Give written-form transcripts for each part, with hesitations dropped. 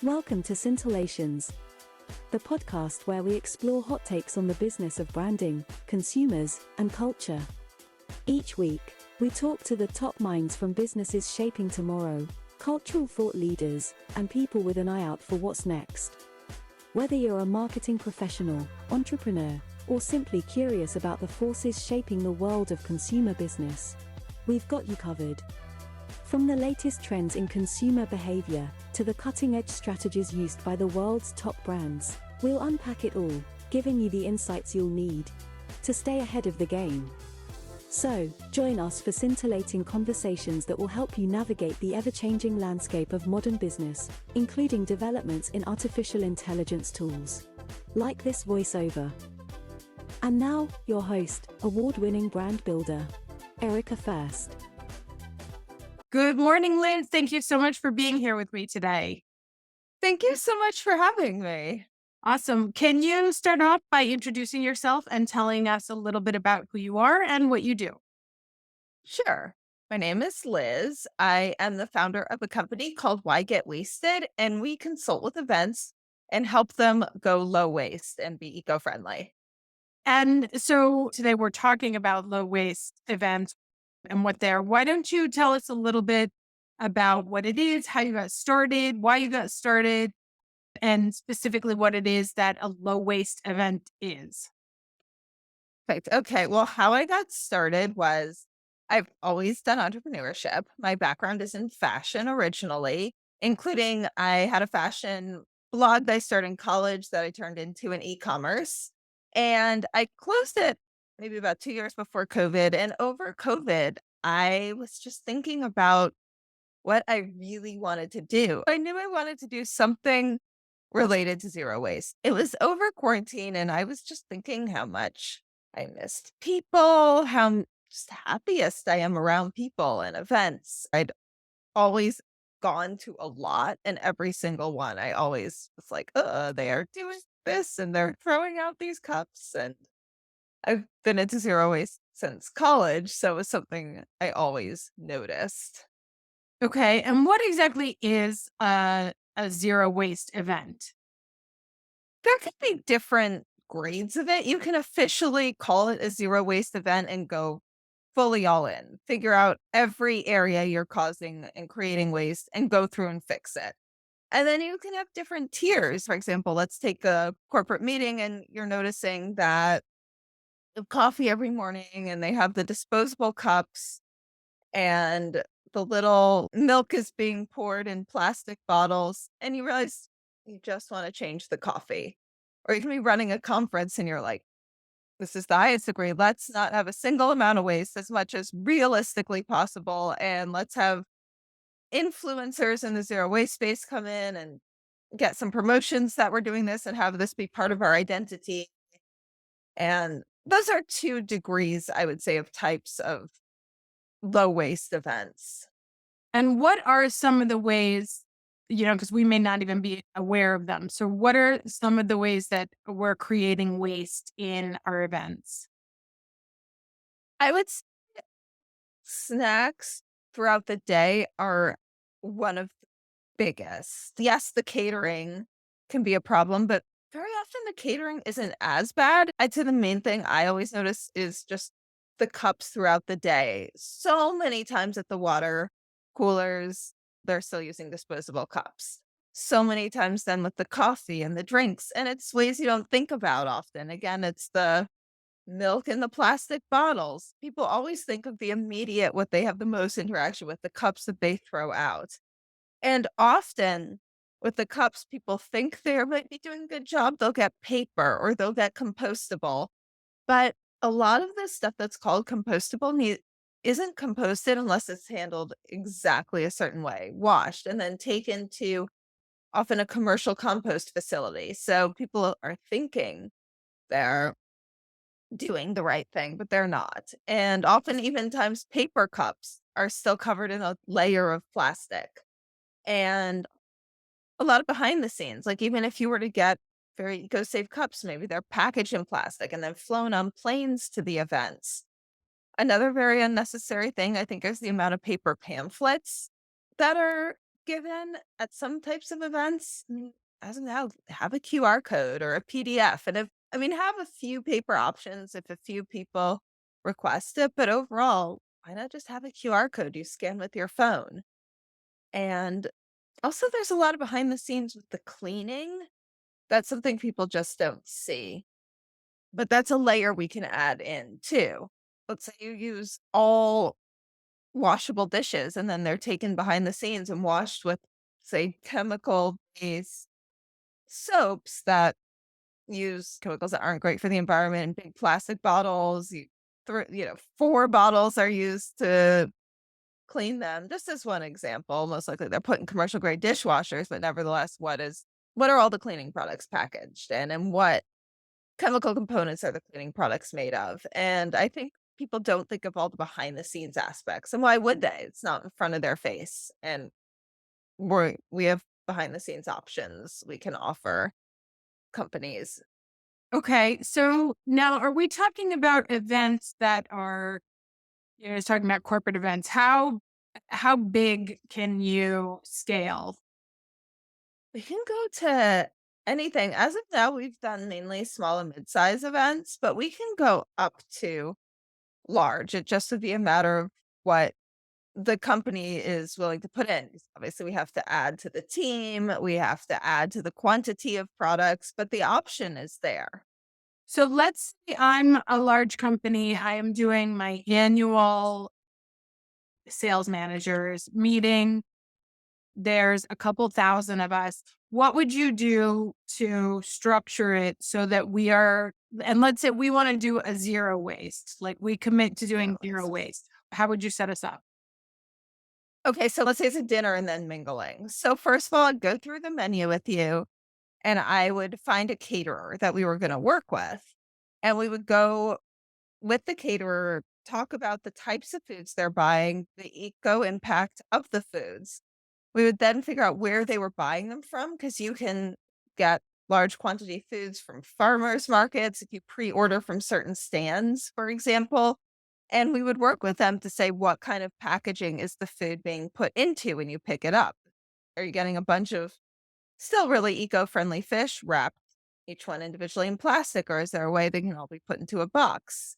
Welcome to Scintillations, the podcast where we explore hot takes on the business of branding, consumers, and culture. Each week, we talk to the top minds from businesses shaping tomorrow, cultural thought leaders, and people with an eye out for what's next. Whether you're a marketing professional, entrepreneur, or simply curious about the forces shaping the world of consumer business, we've got you covered. From the latest trends in consumer behavior to the cutting-edge strategies used by the world's top brands, we'll unpack it all, giving you the insights you'll need to stay ahead of the game. So, join us for scintillating conversations that will help you navigate the ever-changing landscape of modern business, including developments in artificial intelligence tools, like this voiceover. And now, your host, award-winning brand builder, Erica First. Good morning, Liz. Thank you so much for being here with me today. Thank you so much for having me. Awesome. Can you start off by introducing yourself and telling us a little bit about who you are and what you do? Sure. My name is Liz. I am the founder of a company called Why Get Wasted, and we consult with events and help them go low waste and be eco-friendly. And so today we're talking about low waste events and what they're. Why don't you tell us a little bit about what it is, how you got started, why you got started, and specifically what it is that a low waste event is? Perfect. Okay. Well, how I got started was I've always done entrepreneurship. My background is in fashion originally, including I had a fashion blog that I started in college that I turned into an e-commerce. And I closed it maybe about 2 years before COVID. And over COVID, I was just thinking about what I really wanted to do. I knew I wanted to do something related to zero waste. It was over quarantine, and I was just thinking how much I missed people, just happiest I am around people and events. I'd always gone to a lot, and every single one, I always was like, they are doing this and they're throwing out these cups. And I've been into zero waste since college. So it was something I always noticed. Okay. And what exactly is a zero waste event? There could be different grades of it. You can officially call it a zero waste event and go fully all in. Figure out every area you're causing and creating waste and go through and fix it. And then you can have different tiers. For example, let's take a corporate meeting and you're noticing that you have coffee every morning and they have the disposable cups and the little milk is being poured in plastic bottles, and you realize you just want to change the coffee. Or you can be running a conference and you're like, this is the highest degree. Let's not have a single amount of waste as much as realistically possible. And let's have influencers in the zero waste space come in and get some promotions that we're doing this and have this be part of our identity. And those are 2 degrees, I would say, of types of low waste events. And what are some of the ways, because we may not even be aware of them. So what are some of the ways that we're creating waste in our events? I would say snacks throughout the day are one of the biggest. Yes, the catering can be a problem, but very often the catering isn't as bad. I'd say the main thing I always notice is just the cups throughout the day. So many times at the water coolers, they're still using disposable cups. So many times then with the coffee and the drinks, and it's ways you don't think about often. Again, it's the milk in the plastic bottles. People always think of the immediate, what they have the most interaction with, the cups that they throw out. And often with the cups, people think they might be doing a good job. They'll get paper or they'll get compostable. But a lot of the stuff that's called compostable isn't composted unless it's handled exactly a certain way, washed, and then taken to often a commercial compost facility. So people are thinking they're doing the right thing, but they're not. And often, even times, paper cups are still covered in a layer of plastic. And a lot of behind the scenes, like even if you were to get very eco-safe cups, maybe they're packaged in plastic and then flown on planes to the events. Another very unnecessary thing, I think, is the amount of paper pamphlets that are given at some types of events, as of now, have a QR code or a PDF. And have a few paper options if a few people request it. But overall, why not just have a QR code you scan with your phone? And also, there's a lot of behind the scenes with the cleaning. That's something people just don't see. But that's a layer we can add in too. Let's say you use all washable dishes and then they're taken behind the scenes and washed with, say, chemical based soaps that use chemicals that aren't great for the environment in big plastic bottles. Four bottles are used to clean them. Just as one example, most likely they're put in commercial grade dishwashers, but nevertheless, what are all the cleaning products packaged in, and what chemical components are the cleaning products made of? And I think people don't think of all the behind the scenes aspects. And why would they? It's not in front of their face. And we have behind the scenes options we can offer companies. Okay. So now are we talking about events that are, it's talking about corporate events. How big can you scale? We can go to anything. As of now, we've done mainly small and mid-size events, but we can go up to large. It just would be a matter of what the company is willing to put in. Obviously, we have to add to the team, we have to add to the quantity of products, but the option is there. So let's say I'm a large company. I am doing my annual sales managers meeting. There's a couple thousand of us. What would you do to structure it so that and let's say we want to do a zero waste, like we commit to doing zero waste. How would you set us up? Okay, so let's say it's a dinner and then mingling. So first of all, I'd go through the menu with you and I would find a caterer that we were going to work with. And we would go with the caterer, talk about the types of foods they're buying, the eco impact of the foods. We would then figure out where they were buying them from, because you can get large quantity foods from farmers markets if you pre-order from certain stands, for example. And we would work with them to say, what kind of packaging is the food being put into when you pick it up? Are you getting a bunch of still really eco-friendly fish wrapped, each one individually in plastic, or is there a way they can all be put into a box?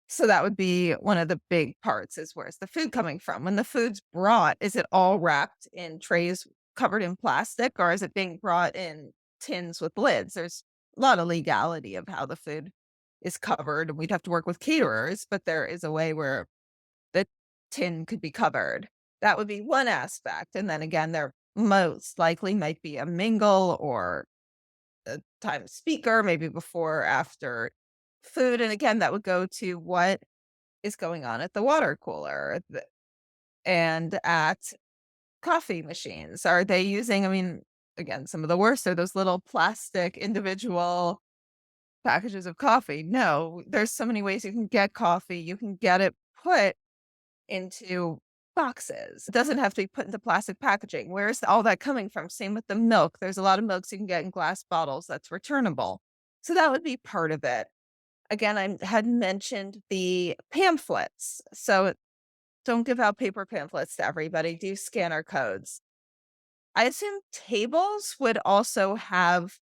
So that would be one of the big parts, is where's the food coming from? When the food's brought, is it all wrapped in trays covered in plastic, or is it being brought in tins with lids? There's a lot of legality of how the food is covered, and we'd have to work with caterers, but there is a way where the tin could be covered. That would be one aspect. And then again, there most likely might be a mingle or a time speaker, maybe before or after food. And again, that would go to what is going on at the water cooler and at coffee machines. Are they using, again, some of the worst are those little plastic individual packages of coffee. No, there's so many ways you can get coffee. You can get it put into boxes. It doesn't have to be put into plastic packaging. Where's all that coming from? Same with the milk. There's a lot of milks you can get in glass bottles that's returnable. So that would be part of it. Again, I had mentioned the pamphlets. So don't give out paper pamphlets to everybody. Do scanner codes. I assume tables would also have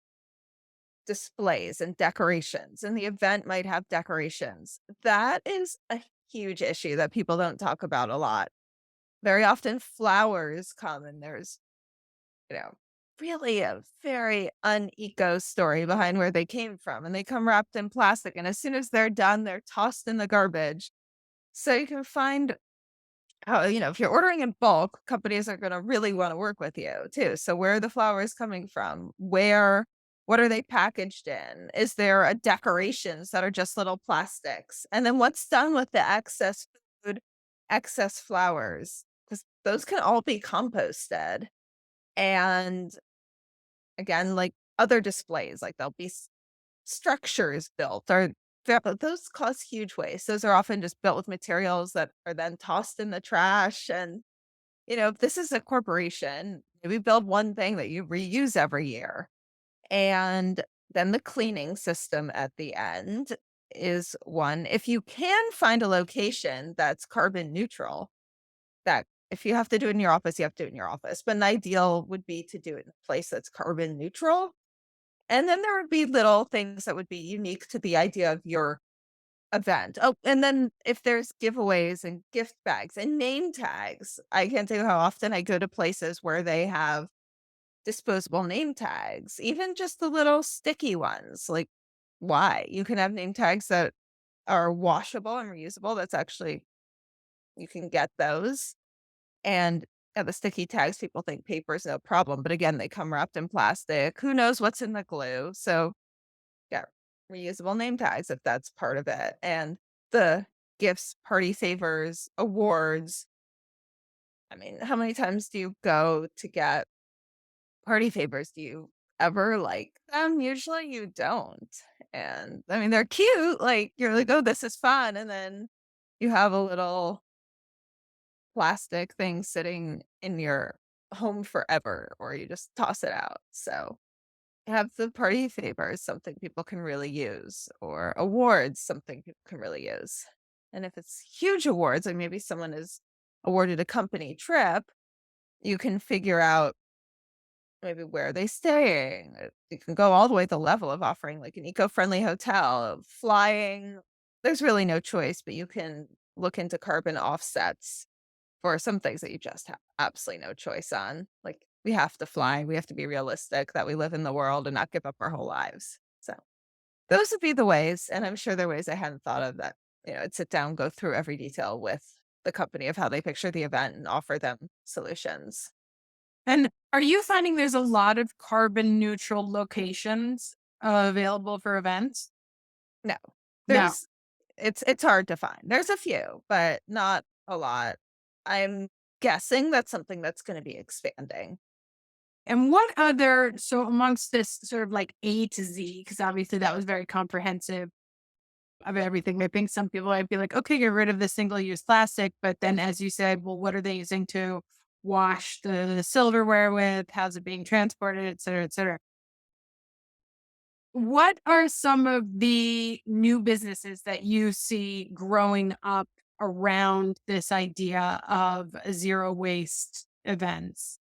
displays and decorations, and the event might have decorations. That is a huge issue that people don't talk about a lot. Very often flowers come and there's, you know, really a very uneco story behind where they came from, and they come wrapped in plastic, and as soon as they're done, they're tossed in the garbage. So you can find how, if you're ordering in bulk, companies are going to really want to work with you too. So where are the flowers coming from? What are they packaged in? Is there a decorations that are just little plastics? And then what's done with the excess food, excess flowers? Because those can all be composted. And again, like other displays, like there'll be structures built, or those cause huge waste. Those are often just built with materials that are then tossed in the trash. And, if this is a corporation, maybe build one thing that you reuse every year. And then the cleaning system at the end is one. If you can find a location that's carbon neutral, that if you have to do it in your office, you have to do it in your office. But an ideal would be to do it in a place that's carbon neutral. And then there would be little things that would be unique to the idea of your event. Oh, and then if there's giveaways and gift bags and name tags, I can't tell you how often I go to places where they have disposable name tags, even just the little sticky ones. Like, why? You can have name tags that are washable and reusable. That's actually, you can get those. And yeah, the sticky tags, people think paper is no problem. But again, they come wrapped in plastic. Who knows what's in the glue? So, yeah, reusable name tags if that's part of it. And the gifts, party favors, awards. I mean, how many times do you go to get party favors? Do you ever like them? Usually you don't. And I mean, they're cute. Like, you're like, oh, this is fun. And then you have a little plastic thing sitting in your home forever, or you just toss it out. So have the party favors, something people can really use, or awards, something people can really use. And if it's huge awards, like maybe someone is awarded a company trip, you can figure out maybe where are they staying. You can go all the way to the level of offering like an eco-friendly hotel, flying. There's really no choice, but you can look into carbon offsets for some things that you just have absolutely no choice on. Like, we have to fly. We have to be realistic that we live in the world and not give up our whole lives. So those would be the ways. And I'm sure there are ways I hadn't thought of that. I'd sit down, go through every detail with the company of how they picture the event and offer them solutions. And are you finding there's a lot of carbon neutral locations available for events? No, No. there's it's hard to find. There's a few, but not a lot. I'm guessing that's something that's going to be expanding. And what other, so amongst this sort of like A to Z, because obviously that was very comprehensive of everything. I think some people might be like, okay, get rid of the single use plastic. But then, as you said, well, what are they using to wash the silverware with? How's it being transported, et cetera, et cetera? What are some of the new businesses that you see growing up around this idea of zero waste events?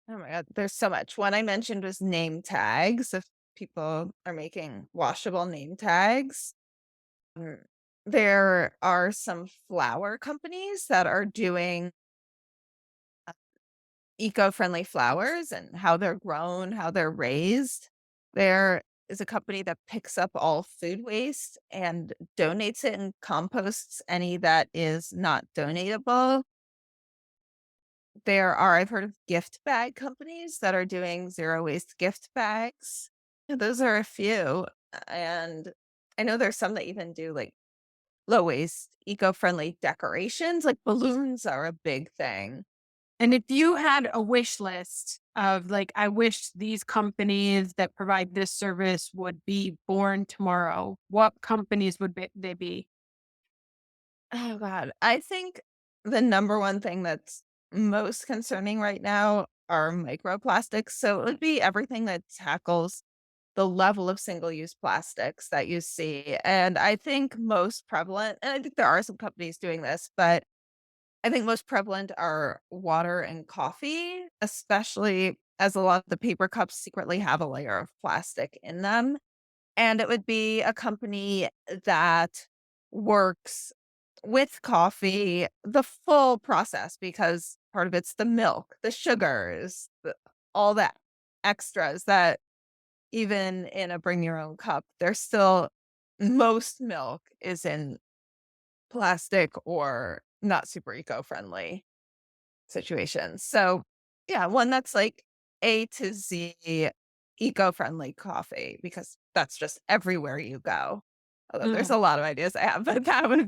Oh my god, there's so much. One I mentioned was name tags. If people are making washable name tags, Mm, there are some flower companies that are doing eco-friendly flowers and how they're grown, how they're raised. There is a company that picks up all food waste and donates it and composts any that is not donatable. There are, I've heard of gift bag companies that are doing zero waste gift bags. Yeah, those are a few. And I know there's some that even do like low waste, eco-friendly decorations. Like, balloons are a big thing. And if you had a wish list of like, I wish these companies that provide this service would be born tomorrow, what companies would they be? Oh god. I think the number one thing that's most concerning right now are microplastics. So it would be everything that tackles the level of single-use plastics that you see. And I think most prevalent, and I think there are some companies doing this, but I think most prevalent are water and coffee, especially as a lot of the paper cups secretly have a layer of plastic in them. And it would be a company that works with coffee, the full process, because part of it's the milk, the sugars, all that extras that even in a bring your own cup, there's still most milk is in plastic or not super eco-friendly situations. So, yeah, one that's like A to Z eco-friendly coffee, because that's just everywhere you go. Although there's Mm. a lot of ideas I have, but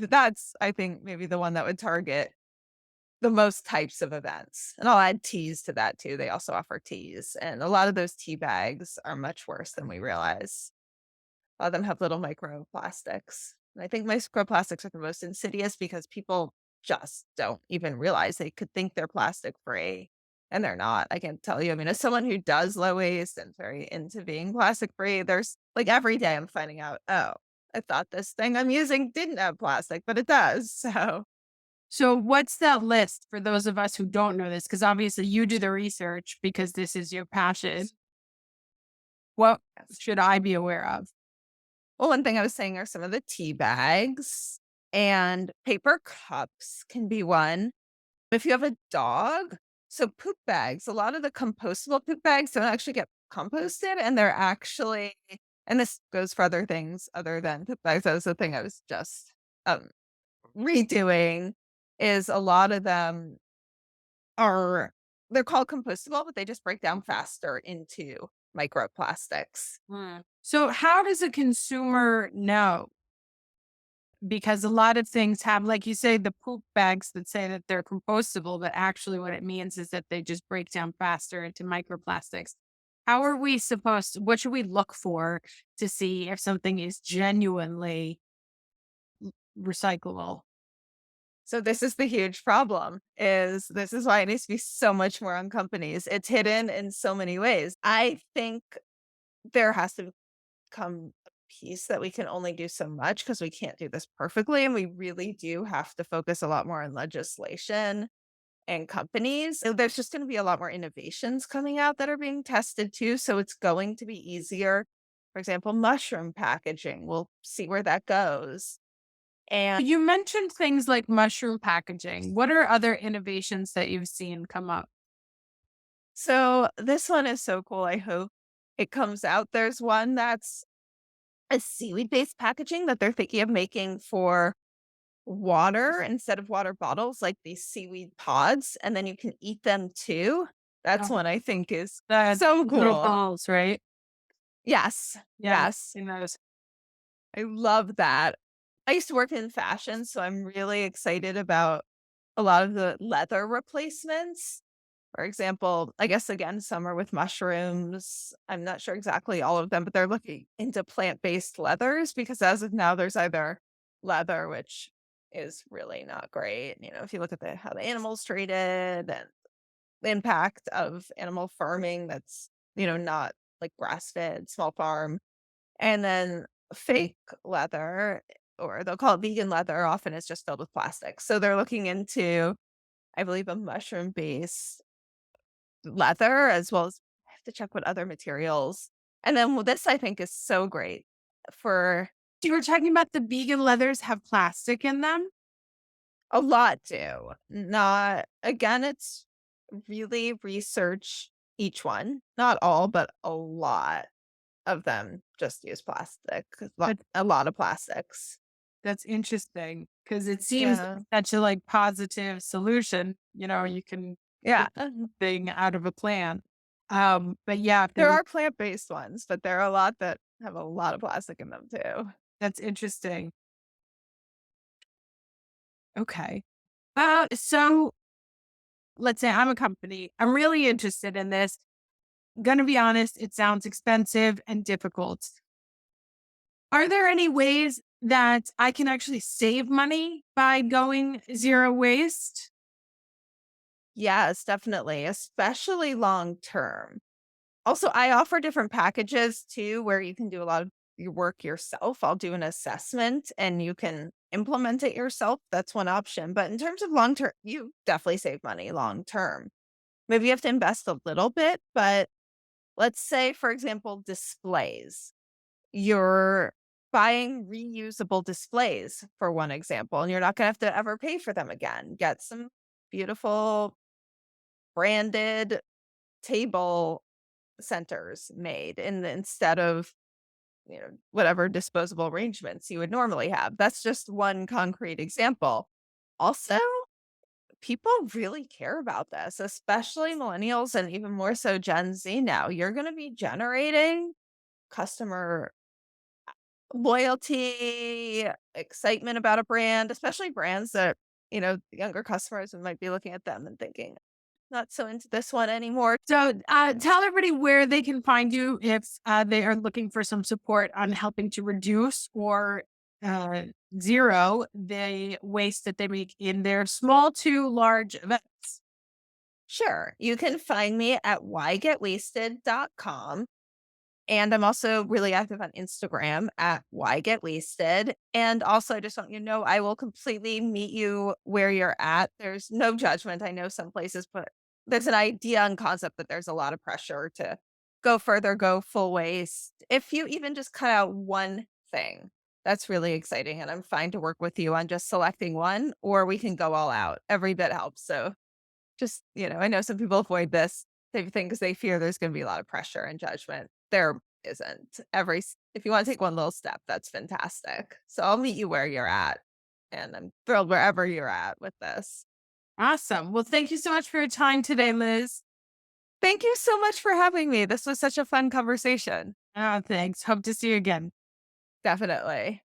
that's I think maybe the one that would target the most types of events. And I'll add teas to that too. They also offer teas, and a lot of those tea bags are much worse than we realize. A lot of them have little microplastics. And I think microplastics are the most insidious because people just don't even realize they could think they're plastic free and they're not. I can tell you. I mean, as someone who does low waste and very into being plastic free, there's like every day I'm finding out, oh, I thought this thing I'm using didn't have plastic, but it does. So So what's that list for those of us who don't know this? Because obviously you do the research because this is your passion. What Yes. should I be aware of? Well, one thing I was saying are some of the tea bags and paper cups can be one. If you have a dog, so poop bags, a lot of the compostable poop bags don't actually get composted and they're actually, and this goes for other things other than poop bags. That was the thing I was just um, redoing is a lot of them are, they're called compostable, but they just break down faster into microplastics. So how does a consumer know? Because a lot of things have, like you say, the poop bags that say that they're compostable, but actually what it means is that they just break down faster into microplastics. How are we what should we look for to see if something is genuinely recyclable? So this is the huge problem is this is why it needs to be so much more on companies. It's hidden in so many ways. I think there has to come a piece that we can only do so much because we can't do this perfectly. And we really do have to focus a lot more on legislation and companies. So there's just going to be a lot more innovations coming out that are being tested too. So it's going to be easier. For example, mushroom packaging. We'll see where that goes. And You mentioned things like mushroom packaging. What are other innovations that you've seen come up? so this one is so cool. I hope it comes out. There's one that's a seaweed based packaging that they're thinking of making for water instead of water bottles, like these seaweed pods, and then you can eat them too. That's Oh, one I think is the so little cool. balls, right? Yes. Yeah, Yes. in those. I love that. I used to work in fashion, so I'm really excited about a lot of the leather replacements. For example, I guess again, some are with mushrooms. I'm not sure exactly all of them, but they're looking into plant-based leathers because as of now, there's either leather, which is really not great. You know, if you look at how the animals treated and the impact of animal farming, that's, not like grass-fed, small farm, and then fake leather, or they'll call it vegan leather, often is just filled with plastic. So they're looking into, I believe, a mushroom-based leather as well as I have to check what other materials. And then this I think is so great for You were talking about the vegan leathers have plastic in them? a lot do. Not again, it's really research each one. Not all, but a lot of them just use plastic. That A lot of plastics. that's interesting because it seems Yeah. such a like positive solution. You can Yeah. get thing out of a plant. But yeah, if they There were are plant-based ones, but there are a lot that have a lot of plastic in them too. that's interesting. Okay. So let's say I'm a company. I'm really interested in this. Gonna be honest, it sounds expensive and difficult. Are there any ways that I can actually save money by going zero waste? Yes, definitely, especially long term. Also, I offer different packages too where you can do a lot of your work yourself. I'll do an assessment and you can implement it yourself. That's one option. But in terms of long term, you definitely save money long term. Maybe you have to invest a little bit, but let's say, for example, displays. You're buying reusable displays, for one example, and you're not going to have to ever pay for them again. Get some beautiful branded table centers made instead of, whatever disposable arrangements you would normally have. That's just one concrete example. Also, people really care about this, especially millennials and even more so Gen Z now. You're going to be generating customer loyalty, excitement about a brand, especially brands that, younger customers might be looking at them and thinking, not so into this one anymore. So, tell everybody where they can find you if they are looking for some support on helping to reduce or uh, zero the waste that they make in their small to large events. Sure. You can find me at whygetwasted.com. And I'm also really active on Instagram at Why Get Wasted. And also, I just want you to know I will completely meet you where you're at. There's no judgment. I know some places, but there's an idea and concept that there's a lot of pressure to go further, go full waste. If you even just cut out one thing, that's really exciting. And I'm fine to work with you on just selecting one, or we can go all out. Every bit helps. So just, I know some people avoid this type of thing because they fear there's going to be a lot of pressure and judgment. There isn't. If you want to take one little step, that's fantastic. So I'll meet you where you're at. And I'm thrilled wherever you're at with this. Awesome. Well, thank you so much for your time today, Liz. Thank you so much for having me. This was such a fun conversation. Oh, thanks. Hope to see you again. Definitely.